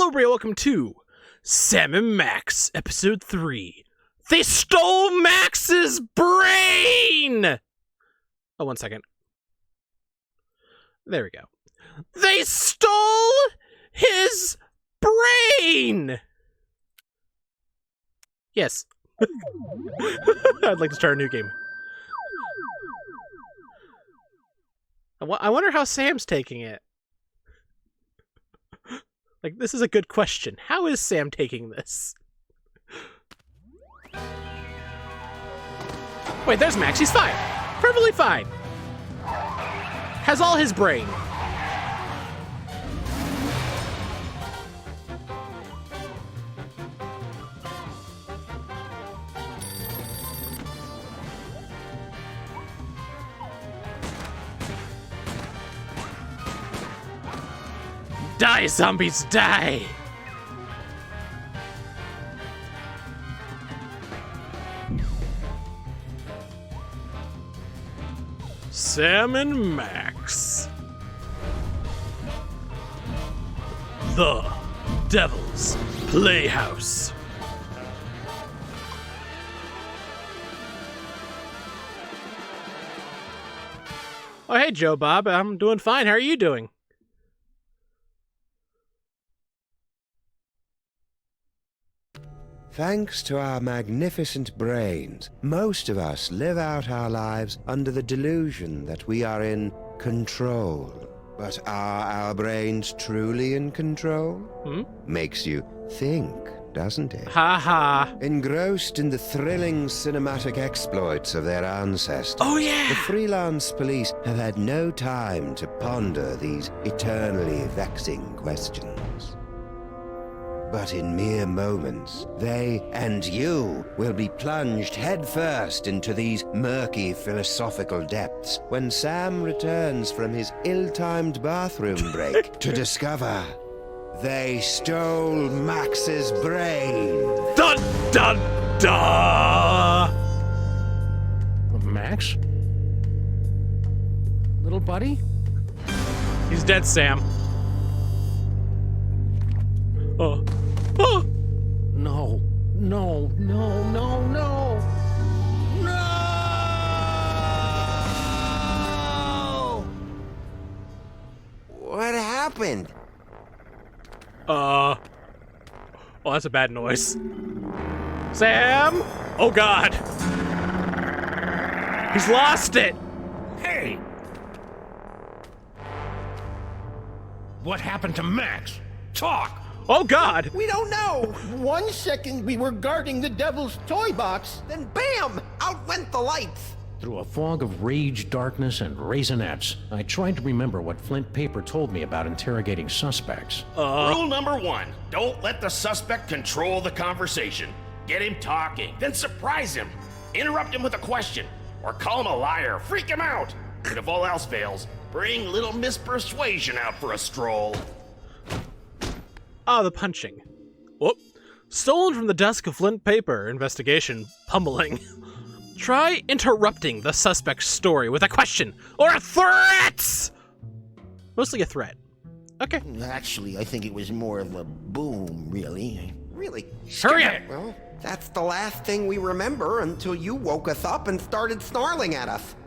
Hello, everybody. Welcome to Sammun-Mak's episode 3. They stole Max's brain! Oh, 1 second. There we go. They stole his brain! Yes. I'd like to start a new game. I wonder how Sam's taking it. Like, this is a good question. How is Sam taking this? Wait, there's Max. He's fine. Perfectly fine. Has all his brain. Die, zombies, die! Sammun-Mak's The Devil's Playhouse. Oh, hey, Joe Bob. I'm doing fine. How are you doing? Thanks to our magnificent brains, most of us live out our lives under the delusion that we are in control. But are our brains truly in control? Makes you think, doesn't it? Ha ha. Engrossed in the thrilling cinematic exploits of their ancestors, Oh, yeah. the freelance police have had no time to ponder these eternally vexing questions. But in mere moments, they and you will be plunged headfirst into these murky philosophical depths when Sam returns from his ill-timed bathroom break to discover they stole Max's brain. Dun dun dun! Max? Little buddy? He's dead, Sam. Oh. Oh! No, no, no, no, no! No! What happened? Oh, that's a bad noise. Sam! Oh, God. He's lost it! Hey! What happened to Max? Talk! Oh, God! We don't know. 1 second we were guarding the devil's toy box, then bam! Out went the lights. Through a fog of rage, darkness, and raisinets, I tried to remember what Flint Paper told me about interrogating suspects. Rule number 1, don't let the suspect control the conversation. Get him talking, then surprise him. Interrupt him with a question, or call him a liar, freak him out. And if all else fails, bring little Miss Persuasion out for a stroll. Ah, the punching. Whoop. Stolen from the desk of Flint Paper. Investigation. Pummeling. Try interrupting the suspect's story with a question or a threat! Mostly a threat. Okay. Actually, I think it was more of a boom, really. Really? Hurry up! Well, that's the last thing we remember until you woke us up and started snarling at us.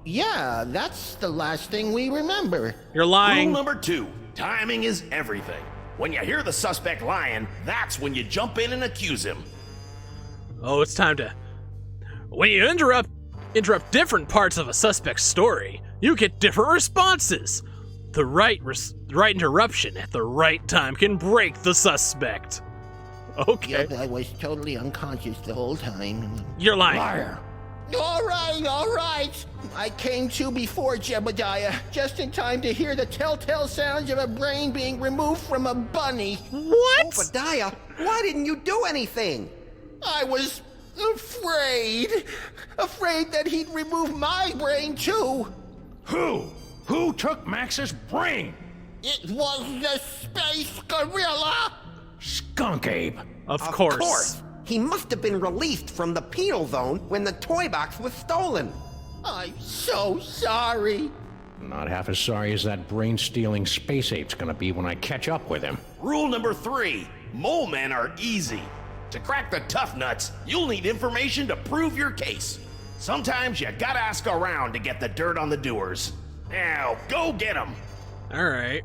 Yeah, that's the last thing we remember. You're Rule lying. number 2, timing is everything. When you hear the suspect lying, that's when you jump in and accuse him. Oh, it's time to... When you interrupt different parts of a suspect's story, you get different responses. The right interruption at the right time can break the suspect. Okay. Yep, I was totally unconscious the whole time. You're lying. Liar! All right. I came to before Jebediah, just in time to hear the telltale sounds of a brain being removed from a bunny. What? Obadiah, why didn't you do anything? I was afraid that he'd remove my brain too. Who? Who took Max's brain? It was the space gorilla. Skun-ka'pe. Of course. He must have been released from the penal zone when the toy box was stolen. I'm so sorry. Not half as sorry as that brain-stealing space ape's gonna be when I catch up with him. Rule number 3, mole men are easy. To crack the tough nuts, you'll need information to prove your case. Sometimes you gotta ask around to get the dirt on the doers. Now, go get them. All right.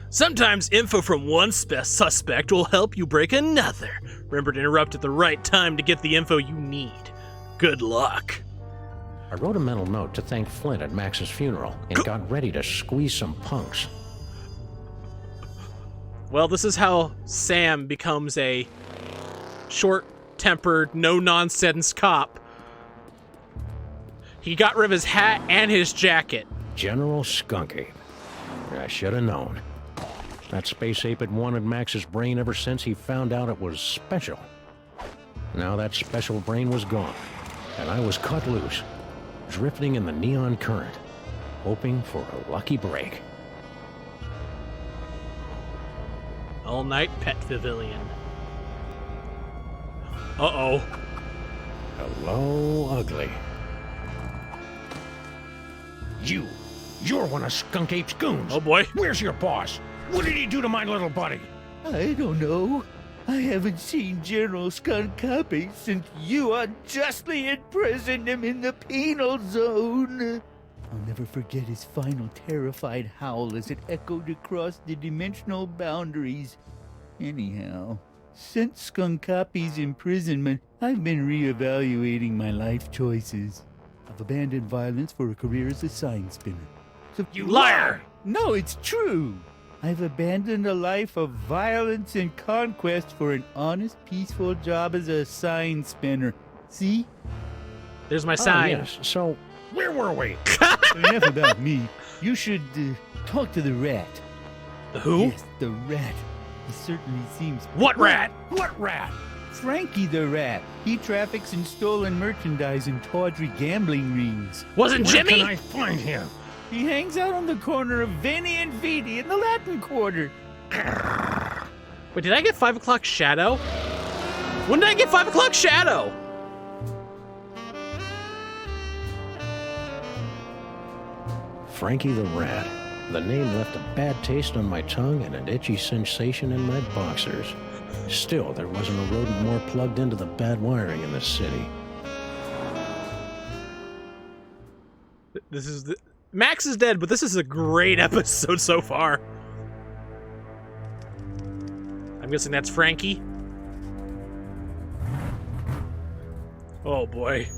Sometimes info from one suspect will help you break another. Remember to interrupt at the right time to get the info you need. Good luck. I wrote a mental note to thank Flint at Max's funeral and got ready to squeeze some punks. Well, this is how Sam becomes a short-tempered, no-nonsense cop. He got rid of his hat and his jacket. General Skun-ka'pe. I should have known. That space ape had wanted Max's brain ever since he found out it was special. Now that special brain was gone, and I was cut loose, drifting in the neon current, hoping for a lucky break. All-night pet pavilion. Uh-oh. Hello, ugly. You're one of Skunk-Ape's goons. Oh boy. Where's your boss? What did he do to my little buddy? I don't know. I haven't seen General Skun-ka'pe since you unjustly imprisoned him in the penal zone. I'll never forget his final terrified howl as it echoed across the dimensional boundaries. Anyhow, since Skun-ka'pe's imprisonment, I've been reevaluating my life choices. I've abandoned violence for a career as a sign spinner. You liar! No, it's true. I've abandoned a life of violence and conquest for an honest, peaceful job as a sign spinner. See? There's my sign. Yes. So, where were we? Enough about me. You should talk to the rat. The who? Yes, the rat. He certainly seems... What rat? What rat? Frankie the rat. He traffics in stolen merchandise and tawdry gambling rings. Wasn't Where Jimmy? can I find him? He hangs out on the corner of Vinny and Vidi in the Latin Quarter. Wait, did I get 5 o'clock shadow? When did I get 5 o'clock shadow? Frankie the Rat. The name left a bad taste on my tongue and an itchy sensation in my boxers. Still, there wasn't a rodent more plugged into the bad wiring in this city. This is the... Max is dead, but this is a great episode so far. I'm guessing that's Frankie. Oh boy.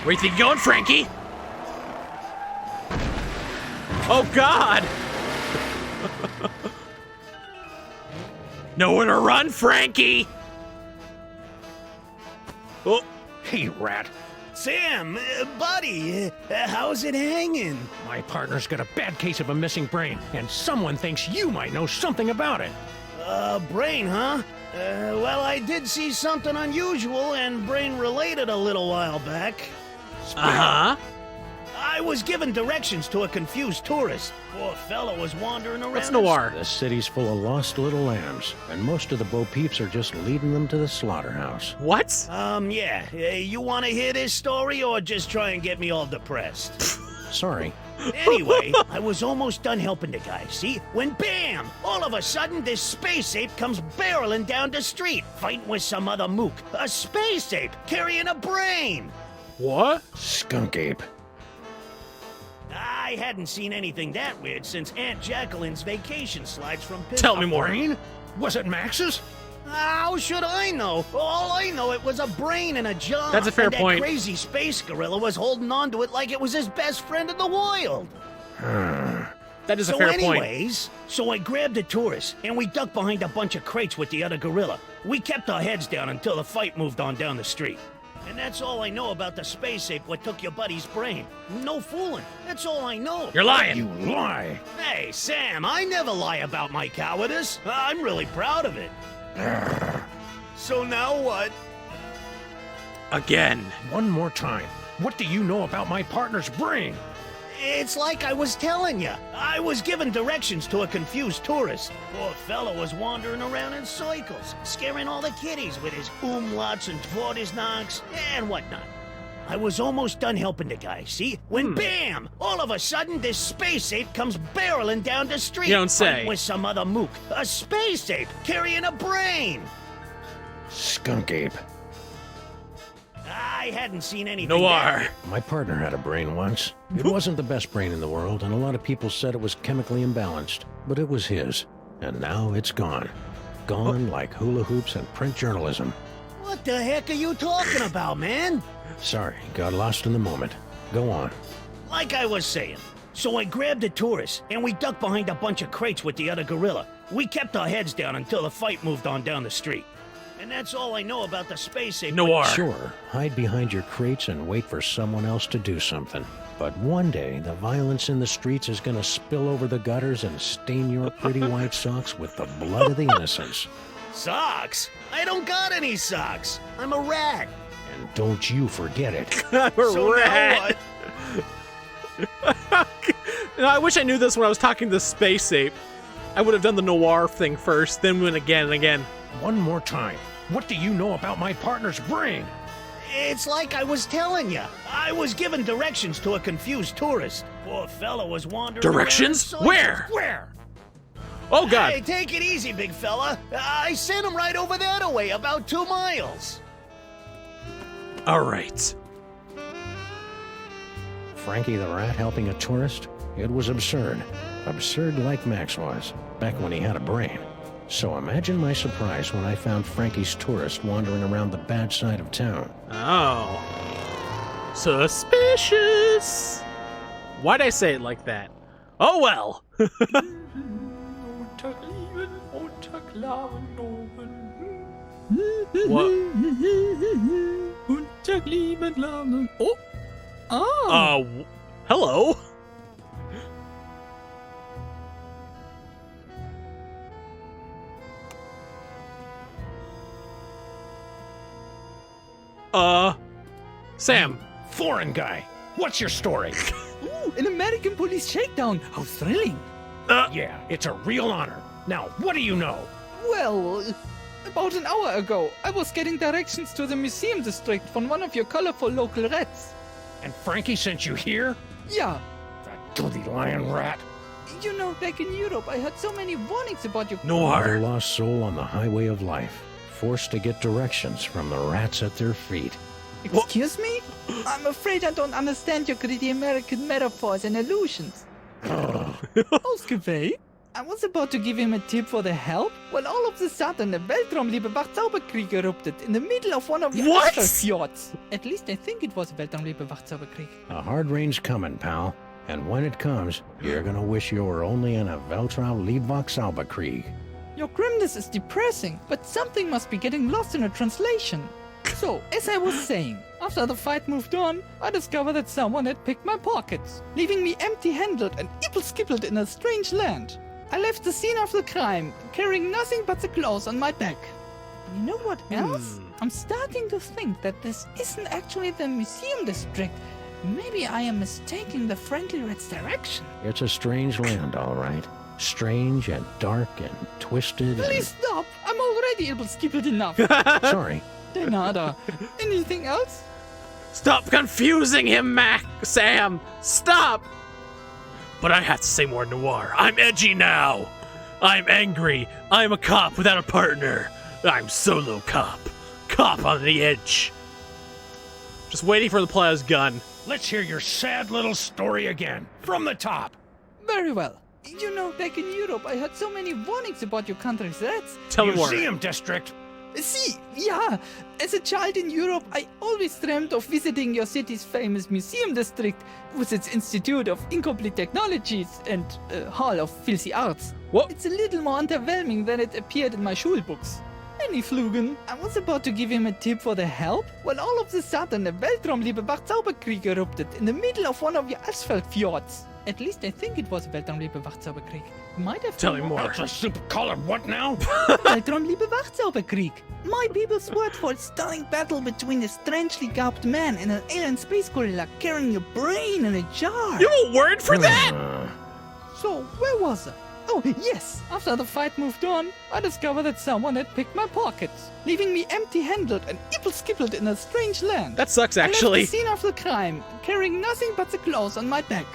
Where you think you're going, Frankie? Oh God! Nowhere to run, Frankie! Oh. Hey, Rat. Sam, buddy, how's it hanging? My partner's got a bad case of a missing brain, and someone thinks you might know something about it. Brain, huh? Well, I did see something unusual and brain-related a little while back. Uh-huh. I was given directions to a confused tourist. Poor fellow was wandering around. What's noir? The city's full of lost little lambs, and most of the Bo Peeps are just leading them to the slaughterhouse. What? Yeah. You want to hear this story or just try and get me all depressed? Sorry. Anyway, I was almost done helping the guy, see? When bam! All of a sudden, this space ape comes barreling down the street, fighting with some other mook. A space ape carrying a brain! What? Skunk-Ape. I hadn't seen anything that weird since Aunt Jacqueline's vacation slides from Penal. Tell me more. Brain? Was it Max's? How should I know? All I know, it was a brain and a jaw. That's a fair and point. That crazy space gorilla was holding on to it like it was his best friend in the world. That is a fair point. anyways, so I grabbed the tourist, and we ducked behind a bunch of crates with the other gorilla. We kept our heads down until the fight moved on down the street. And that's all I know about the space ape what took your buddy's brain. No fooling. That's all I know. You're lying. You lie. Hey, Sam, I never lie about my cowardice. I'm really proud of it. So now what? Again. One more time. What do you know about my partner's brain? It's like I was telling you. I was given directions to a confused tourist. Poor fellow was wandering around in circles, scaring all the kiddies with his umlauts and tvortisnachs and whatnot. I was almost done helping the guy, see? When bam! All of a sudden, this space ape comes barreling down the street. You don't say. Fighting with some other mook. A space ape carrying a brain. Skun-ka'pe. I hadn't seen anything. Noir. My partner had a brain once. It wasn't the best brain in the world, and a lot of people said it was chemically imbalanced. But it was his. And now it's gone. Gone like hula hoops and print journalism. What the heck are you talking about, man? Sorry, got lost in the moment. Go on. Like I was saying. So I grabbed the tourists, and we ducked behind a bunch of crates with the other gorilla. We kept our heads down until the fight moved on down the street. And that's all I know about the space ape. Noir. Sure, hide behind your crates and wait for someone else to do something. But one day, the violence in the streets is gonna spill over the gutters and stain your pretty white socks with the blood of the innocents. Socks? I don't got any socks. I'm a rat. And don't you forget it. I'm a So now rat. You know, I wish I knew this when I was talking to the space ape. I would have done the noir thing first, then went again and again. One more time. What do you know about my partner's brain? It's like I was telling you. I was giving directions to a confused tourist. Poor fella was wandering Directions? around. Where? Where? Oh, God. Hey, take it easy, big fella. I sent him right over that way, about 2 miles. All right. Frankie the rat helping a tourist? It was absurd. Absurd like Max was, back when he had a brain. So imagine my surprise when I found Frankie's tourist wandering around the bad side of town. Oh. Suspicious. Why'd I say it like that? Oh, well. What? Oh. Hello? Sam. Foreign guy, what's your story? Ooh, an American police shakedown. How thrilling. Yeah, it's a real honor. Now, what do you know? Well, about an hour ago, I was getting directions to the museum district from one of your colorful local rats. And Frankie sent you here? Yeah. That dirty lion rat. You know, back in Europe, I had so many warnings about your... Another lost soul on the highway of life, forced to get directions from the rats at their feet. Excuse me? I'm afraid I don't understand your greedy American metaphors and allusions. Oh, Skunkape, I was about to give him a tip for the help when all of a sudden a Weltraumliebe Wachzauberkrieg erupted in the middle of one of your What? fjords. At least I think it was a Weltraumliebe Wachzauberkrieg. A hard rain's coming, pal. And when it comes, you're gonna wish you were only in a Weltraumliebwachzauberkrieg. Your grimness is depressing, but something must be getting lost in a translation. So, as I was saying, after the fight moved on, I discovered that someone had picked my pockets, leaving me empty-handed and ibble-skibbled in a strange land. I left the scene of the crime, carrying nothing but the clothes on my back. You know what else? I'm starting to think that this isn't actually the museum district. Maybe I am mistaking the friendly rat's direction. It's a strange land, all right. Strange and dark and twisted and... Please stop! I'm already ibble-skibbled enough. Sorry. De nada. Anything else? Stop confusing him, Sam! Stop! But I have to say more noir. I'm edgy now. I'm angry. I'm a cop without a partner. I'm solo cop. Cop on the edge. Just waiting for the Playhouse gun. Let's hear your sad little story again, from the top. Very well. You know, back in Europe, I had so many warnings about your country's rats. Tell me more. Museum district. See, yeah, as a child in Europe, I always dreamt of visiting your city's famous museum district with its Institute of Incomplete Technologies and Hall of Filthy Arts. What? It's a little more underwhelming than it appeared in my schulbooks. Any Flugen, I was about to give him a tip for the help when all of a sudden a Weltraumliebe Wachzauberkrieg erupted in the middle of one of your asphalt fjords. At least I think it was a Weltraumliebe Wachzauberkrieg. Might have Tell me been more. That's a super color. What now? Weltraumliebe Wachzauberkrieg. My people's word for a stunning battle between a strangely garbed man and an alien space gorilla carrying a brain in a jar. You have a word for that? So, where was I? Oh, yes. After the fight moved on, I discovered that someone had picked my pockets, leaving me empty-handed and ibble-skibbled in a strange land. That sucks, I actually. left the scene of the crime, carrying nothing but the clothes on my back.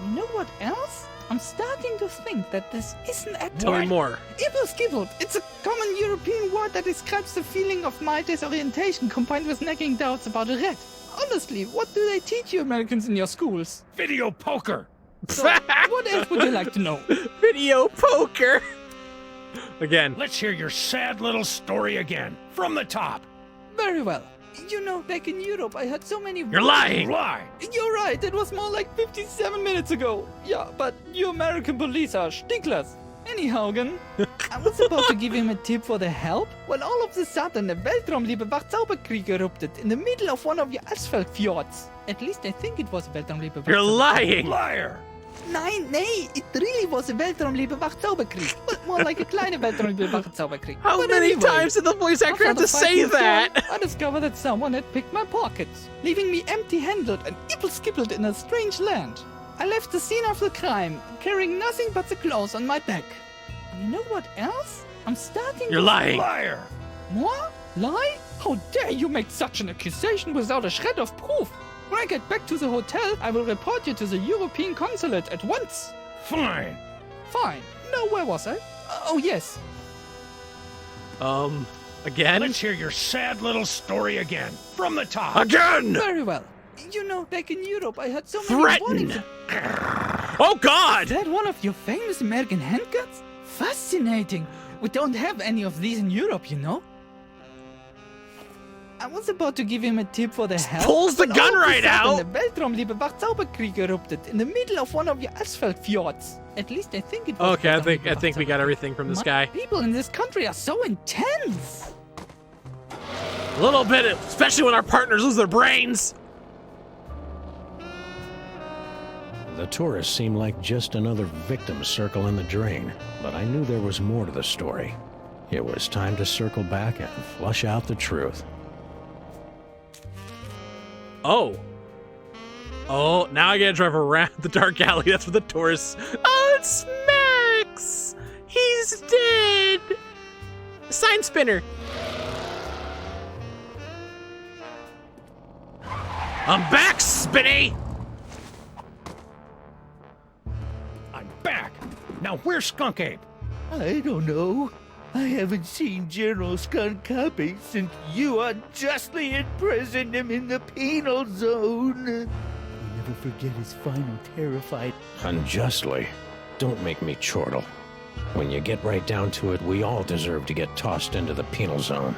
You know what else? I'm starting to think that this isn't at Tell me more. Ibble-skibbled. It's a common European word that describes the feeling of my disorientation combined with nagging doubts about a rat. Honestly, what do they teach you Americans in your schools? Video poker! So, what else would you like to know? Video poker. Again. Let's hear your sad little story again, from the top. Very well. You know, back in Europe, I had so many... You're lying! Lie! You're right, it was more like 57 minutes ago. Yeah, but you American police are stinklers. Anyhow, I was about to give him a tip for the help when all of a sudden a Weltraumliebe Wachzauberkrieg erupted in the middle of one of your asphalt fjords. At least I think it was a Weltraumliebe You're Wachzauberkrieg. lying! Liar! Nee, it really was a Weltraumliebe Wachzauberkrieg. But more like a kleine Weltraumliebe Wachzauberkrieg. How But many anyway, times did the voice actor after have the to fight say moved on, that? I discovered that someone had picked my pockets, leaving me empty-handed and ibble-skibbled in a strange land. I left the scene of the crime, carrying nothing but the clothes on my back. And you know what else? I'm starting You're to... lying. Liar! What? Lie? How dare you make such an accusation without a shred of proof? When I get back to the hotel, I will report you to the European consulate at once. Fine! Fine. Now, where was I? Oh, yes. Again? Let's hear your sad little story again, from the top. Again! Very well. You know, back in Europe, I had so many Threaten! warnings. Oh, God! Is that one of your famous American handguns? Fascinating. We don't have any of these in Europe, you know. I was about to give him a tip for the help. pulls the when gun all of a right sudden out. The Weltraumliebe Wachzauberkrieg erupted in the middle of one of your asphalt fjords. At least I think it was. Okay, I Weltraumliebe think we got everything from this My guy. People in this country are so intense. A little bit, especially when our partners lose their brains. The tourists seemed like just another victim circling the drain, but I knew there was more to the story. It was time to circle back and flush out the truth. Oh. Oh, now I gotta drive around the dark alley. That's for the tourists. Oh, it's Max! He's dead! Sign spinner. I'm back, Spinny! I'm back! Now where's Skunk-ka'pe? I don't know. I haven't seen General Skun-ka'pe since you unjustly imprisoned him in the penal zone. I'll never forget his final terrified... Unjustly? Don't make me chortle. When you get right down to it, we all deserve to get tossed into the penal zone.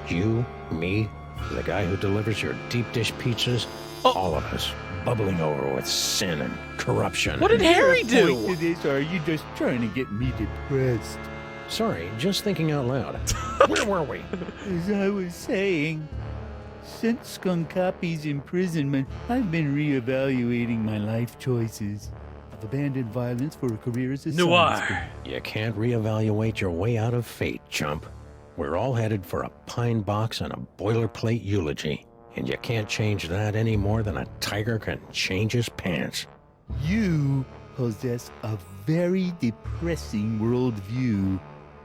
You, me, the guy who delivers your deep dish pizzas, all of us, bubbling over with sin and corruption. What did Harry Is there a do? point to this, or are you just trying to get me depressed? Sorry, just thinking out loud. Where were we? As I was saying, since Skun-ka'pe's imprisonment, I've been reevaluating my life choices. I've abandoned violence for a career as a science Noir. You can't reevaluate your way out of fate, chump. We're all headed for a pine box and a boilerplate eulogy, and you can't change that any more than a tiger can change his pants. You possess a very depressing worldview.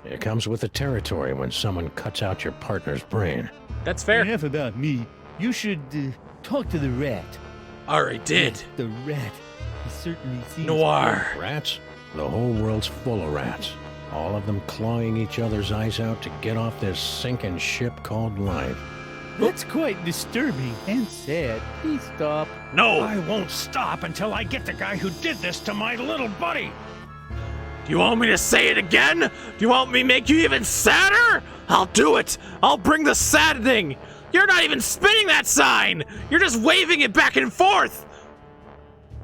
It comes with the territory when someone cuts out your partner's brain. That's fair. Enough about me. You should talk to the rat. Already did. The rat. He certainly seems... Noir. Rats? The whole world's full of rats. All of them clawing each other's eyes out to get off this sinking ship called life. That's quite disturbing and sad. Please stop. No. I won't stop until I get the guy who did this to my little buddy. Do you want me to say it again? Do you want me to make you even sadder? I'll do it. I'll bring the sad thing. You're not even spinning that sign. You're just waving it back and forth.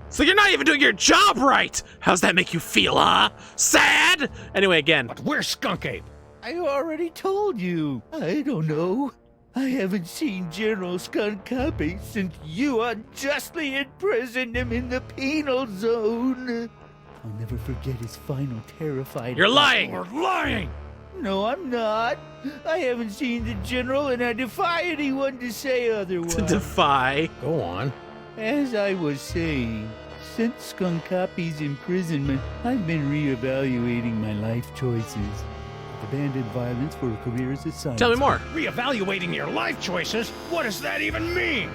So you're not even doing your job right. How's that make you feel, huh? Sad? Anyway, again. But where's Skunk-ka'pe? I already told you. I don't know. I haven't seen General Skun-ka'pe since you unjustly imprisoned him in the penal zone. I'll never forget his final terrified... You're lying. You're lying! No, I'm not. I haven't seen the General, and I defy anyone to say otherwise. To defy. Go on. As I was saying, Since Skunkape's imprisonment, I've been reevaluating my life choices. I've abandoned violence for a career as a scientist. Tell me more. Reevaluating your life choices? What does that even mean?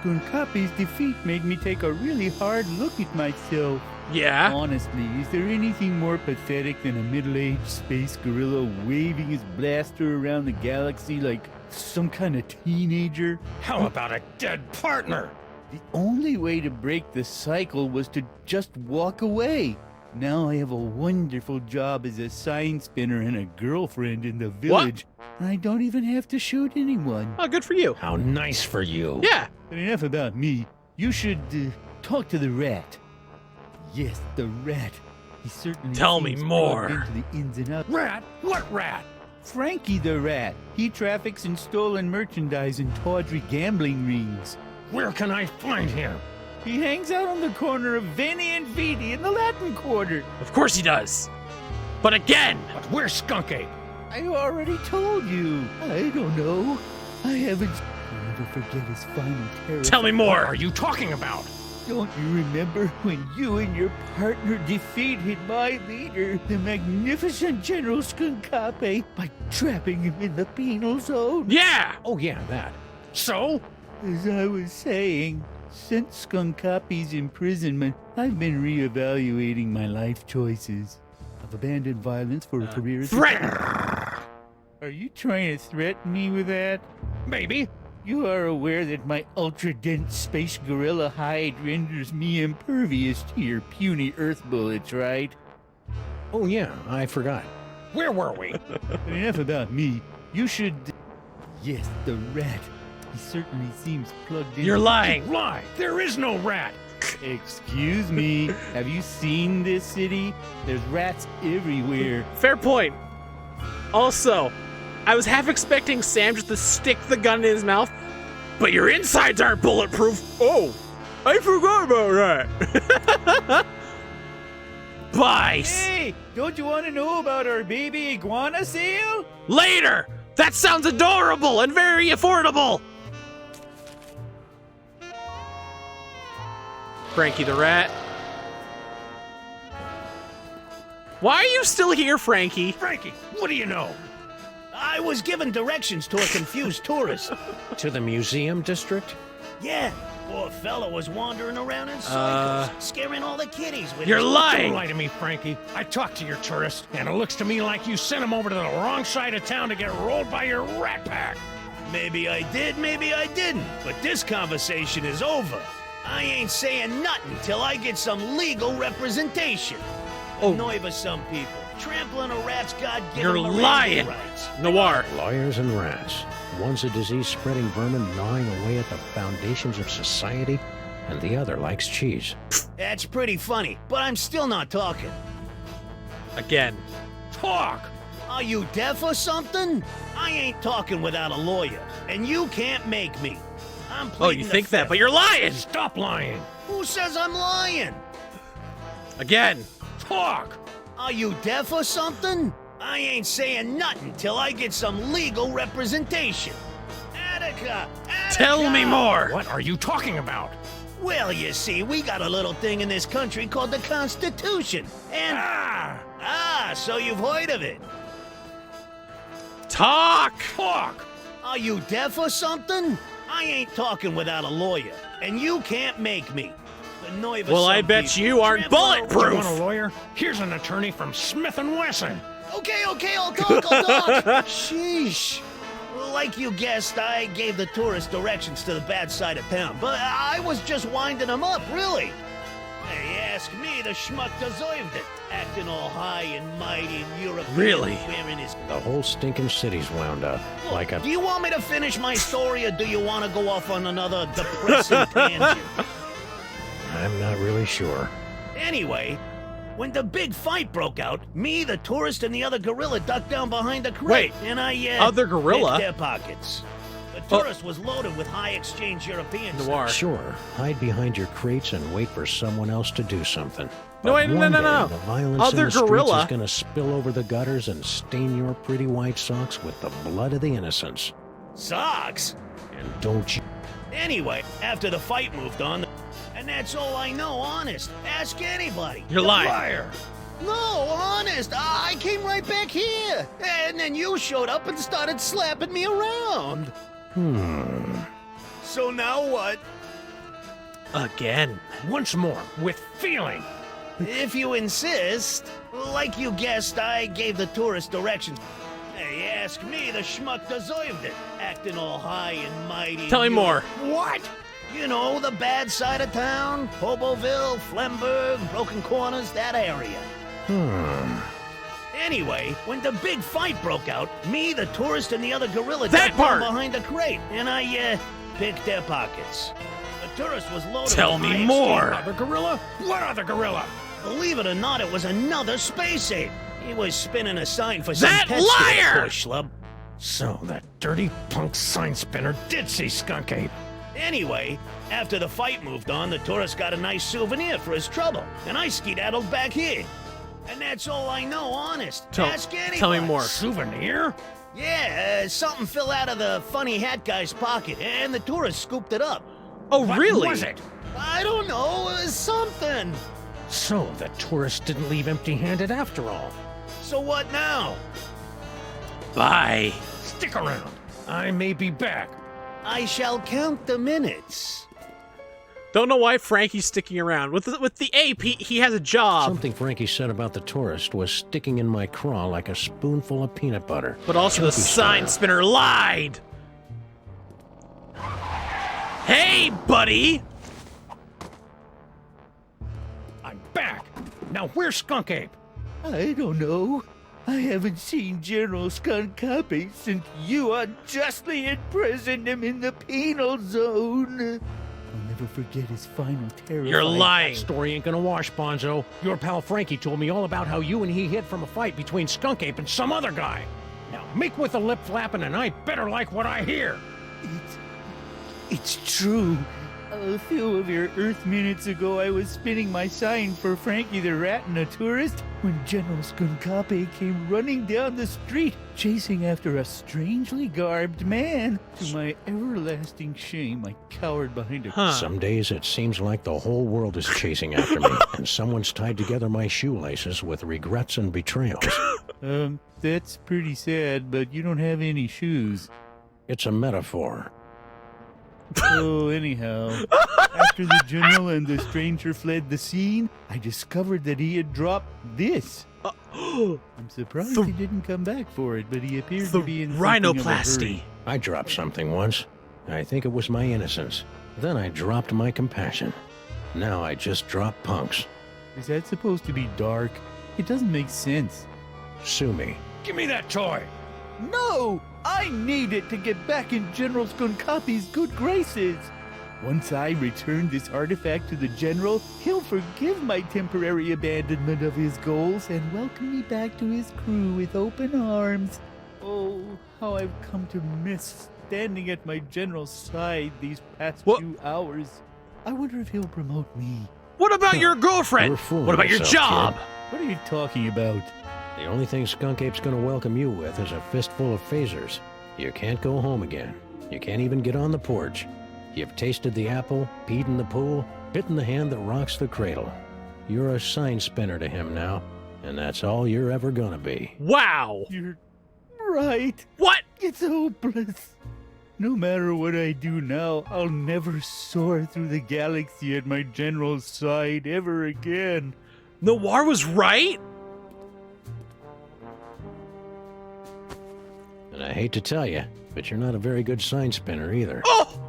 Skunkape's defeat made me take a really hard look at myself. Yeah. Honestly, is there anything more pathetic than a middle-aged space gorilla waving his blaster around the galaxy like some kind of teenager? How about a dead partner? The only way to break the cycle was to just walk away. Now I have a wonderful job as a sign spinner and a girlfriend in the village. And I don't even have to shoot anyone. Oh, good for you. How nice for you. Yeah. But enough about me. You should talk to the rat. Yes, the rat. He certainly Tell me seems more. plugged into the ins and outs. Rat? What rat? Frankie the rat. He traffics in stolen merchandise and tawdry gambling rings. Where can I find him? He hangs out on the corner of Veni and Vidi in the Latin Quarter. Of course he does. But again. But where's Skun-ka'pe? I already told you. I don't know. I haven't. I'll never forget his final terror. Tell me What more. are you talking about? Don't you remember when you and your partner defeated my leader, the magnificent General Skun-ka'pe, by trapping him in the penal zone? Yeah. Oh, yeah, that. So? As I was saying, since Skunkape's imprisonment, I've been reevaluating my life choices. I've abandoned violence for a career as a... Threaten. Are you trying to threaten me with that? Maybe. You are aware that my ultra-dense space gorilla hide renders me impervious to your puny Earth bullets, right? Oh, yeah, I forgot. Where were we? But enough about me. You should... Yes, the rat. He certainly seems plugged in. You're lying. Lie! There is no rat! Excuse me. Have you seen this city? There's rats everywhere. Fair point. Also, I was half expecting Sam just to stick the gun in his mouth, but your insides aren't bulletproof. Oh, I forgot about that. Bye. Hey, don't you want to know about our baby iguana sale? Later. That sounds adorable and very affordable. Frankie the rat. Why are you still here, Frankie? Frankie, what do you know? I was given directions to a confused tourist. To the museum district? Yeah, poor fella was wandering around in circles, scaring all the kiddies with You're his... lying. Don't lie to me, Frankie. I talked to your tourist, and it looks to me like you sent him over to the wrong side of town to get rolled by your rat pack. Maybe I did, maybe I didn't. But this conversation is over. I ain't saying nothing till I get some legal representation. Oh. Annoy by some people. Trampling a rat's God-given You're Miranda lying. rights. Noir. Lawyers and rats. One's a disease-spreading vermin gnawing away at the foundations of society, and the other likes cheese. That's pretty funny, but I'm still not talking. Again. Talk! Are you deaf or something? I ain't talking without a lawyer, and you can't make me. I'm Oh, pleading you the think that, fifth. but you're lying. Stop lying! Who says I'm lying? Again. Talk! Are you deaf or something? I ain't saying nothing till I get some legal representation. Attica! Attica! Tell me more. What are you talking about? Well, you see, we got a little thing in this country called the Constitution. And... so you've heard of it. Talk. Talk! Are you deaf or something? I ain't talking without a lawyer, and you can't make me. The nerve of Well, some I bet people. you aren't Trampling around- You bulletproof. want a lawyer? Here's an attorney from Smith & Wesson. Okay, I'll talk. Sheesh. Like you guessed, I gave the tourist directions to the bad side of town, but I was just winding them up, really. Hey, ask me, the schmuck deserved it. Acting all high and mighty in Europe. Really? Wearing his... The whole stinking city's wound up. Like a... Do you want me to finish my story, or do you want to go off on another depressing tangent? I'm not really sure. Anyway, when the big fight broke out, me, the tourist, and the other gorilla ducked down behind the crate. Wait, and I, other gorilla? picked their pockets. The tourist was loaded with high-exchange Europeans. Noir. Sure, hide behind your crates and wait for someone else to do something. No, But wait, no, one no, day, no. The violence Other in the streets gorilla? is going to spill over the gutters and stain your pretty white socks with the blood of the innocents. Socks? And don't you... Anyway, after the fight moved on, And that's all I know, honest. Ask anybody. You're lying. Liar. No, honest. I came right back here. And then you showed up and started slapping me around. So now what? Again. Once more, with feeling. If you insist. Like you guessed, I gave the tourist directions. Hey, ask me, the schmuck deserved it. Acting all high and mighty. Tell me more. What? You know, the bad side of town. Hoboville, Flemberg, Broken Corners, that area. Anyway, when the big fight broke out, me, the tourist, and the other gorilla That got part! down behind a crate, and I, picked their pockets. The tourist was loaded Tell with me high more. Other gorilla? What other gorilla? Believe it or not, it was another space ape. He was spinning a sign for some That pet store, liar! poor schlub. So that dirty punk sign spinner did see Skun-ka'pe. Anyway, after the fight moved on, the tourist got a nice souvenir for his trouble, and I skedaddled back here. And that's all I know, honest. Ask anybody. Tell me more. Souvenir? Yeah, something fell out of the funny hat guy's pocket, and the tourist scooped it up. Oh, What really? was it? I don't know, something. So the tourist didn't leave empty-handed after all. So what now? Bye. Stick around. I may be back. I shall count the minutes. Don't know why Frankie's sticking around. With the ape, he has a job. Something Frankie said about the tourist was sticking in my craw like a spoonful of peanut butter. But also the Chunky sign style. spinner lied. Hey, buddy! I'm back. Now where's Skun-ka'pe? I don't know. I haven't seen General Skun-ka'pe since you unjustly imprisoned him in the penal zone. I'll never forget his final terrifying... You're lying. Story ain't gonna wash, Bonzo. Your pal Frankie told me all about how you and he hid from a fight between Skun-ka'pe and some other guy. Now make with the lip flapping and I better like what I hear. It's true. A few of your Earth minutes ago, I was spinning my sign for Frankie the Rat and a tourist when General Skun-ka'pe came running down the street, chasing after a strangely garbed man. To my everlasting shame, I cowered behind a... Huh. Some days it seems like the whole world is chasing after me, and someone's tied together my shoelaces with regrets and betrayals. That's pretty sad, but you don't have any shoes. It's a metaphor. So anyhow, after the general and the stranger fled the scene, I discovered that he had dropped this. I'm surprised he didn't come back for it, but he appeared to be in something of a rhinoplasty. hurry. I dropped something once. I think it was my innocence. Then I dropped my compassion. Now I just drop punks. Is that supposed to be dark? It doesn't make sense. Sue me. Give me that toy! No! I need it to get back in General Skun-ka'pe's good graces. Once I return this artifact to the General, he'll forgive my temporary abandonment of his goals and welcome me back to his crew with open arms. Oh, how I've come to miss standing at my General's side these past few hours. I wonder if he'll promote me. What about your girlfriend? You're fooling What about your yourself, job? kid. What are you talking about? The only thing Skun-ka'pe's gonna welcome you with is a fistful of phasers. You can't go home again. You can't even get on the porch. You've tasted the apple, peed in the pool, bitten the hand that rocks the cradle. You're a sign spinner to him now, and that's all you're ever gonna be. Wow. You're right. What? It's hopeless. No matter what I do now, I'll never soar through the galaxy at my General's side ever again. Noir was right? And I hate to tell you, but you're not a very good sign spinner either. Oh!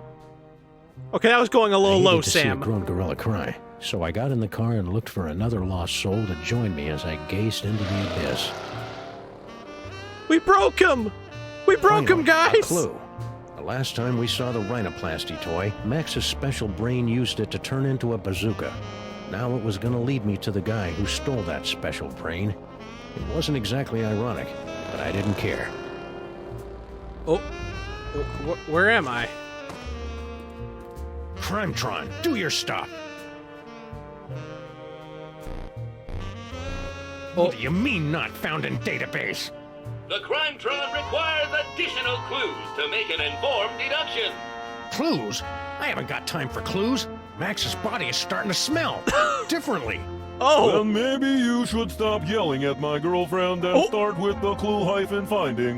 Okay, that was going a little I low, hated to see a Sam. grown gorilla cry, so I got in the car and looked for another lost soul to join me as I gazed into the abyss. We broke him! We broke him, Finally, guys! A clue. The last time we saw the rhinoplasty toy, Max's special brain used it to turn into a bazooka. Now it was going to lead me to the guy who stole that special brain. It wasn't exactly ironic, but I didn't care. Oh, where am I? Crimetron, do your stuff! What do you mean not found in database? The Crimetron requires additional clues to make an informed deduction. Clues? I haven't got time for clues. Max's body is starting to smell differently. Oh! Well, maybe you should stop yelling at my girlfriend and start with the clue-finding.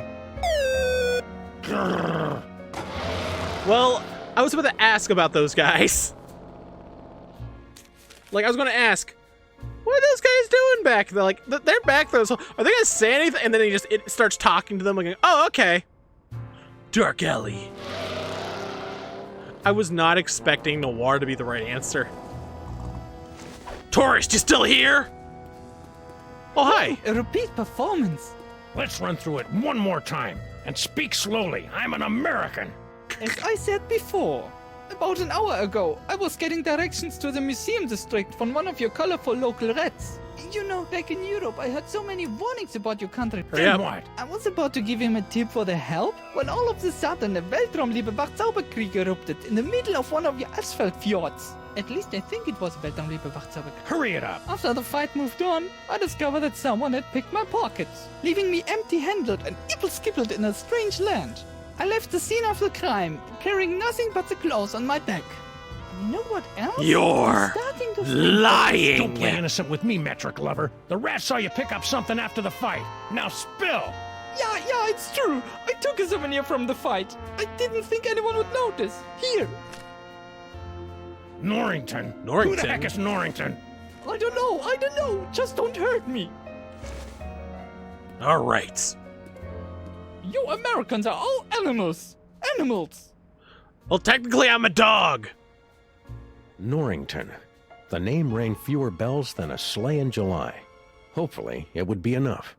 Well, I was about to ask about those guys. Like, I was going to ask, what are those guys doing back there? Like, they're back there, so are they going to say anything? And then it starts talking to them, like, oh, okay. Dark alley. I was not expecting Noir to be the right answer. Tourist, you still here? Oh, hi. A repeat performance. Let's run through it one more time and speak slowly. I'm an American. As I said before, about an hour ago, I was getting directions to the museum district from one of your colorful local rats. You know, back in Europe, I heard so many warnings about your country. Then what? I was about to give him a tip for the help when all of a sudden a Weltraumliebe Wachzauberkrieg erupted in the middle of one of your asphalt fjords. At least I think it was Weltraumliebe Wachzauberkrieg. Hurry it up. After the fight moved on, I discovered that someone had picked my pockets, leaving me empty-handed and ibble-skibbled in a strange land. I left the scene of the crime, carrying nothing but the clothes on my back. And you know what else? You're I'm starting to think lying. Don't play innocent with me, metric lover. The rat saw you pick up something after the fight. Now spill! Yeah, it's true. I took a souvenir from the fight. I didn't think anyone would notice. Here. Norrington. Who the Norrington? heck is Norrington? I don't know. Just don't hurt me. All right. You Americans are all animals. Animals. Well, technically, I'm a dog. Norrington. The name rang fewer bells than a sleigh in July. Hopefully, it would be enough.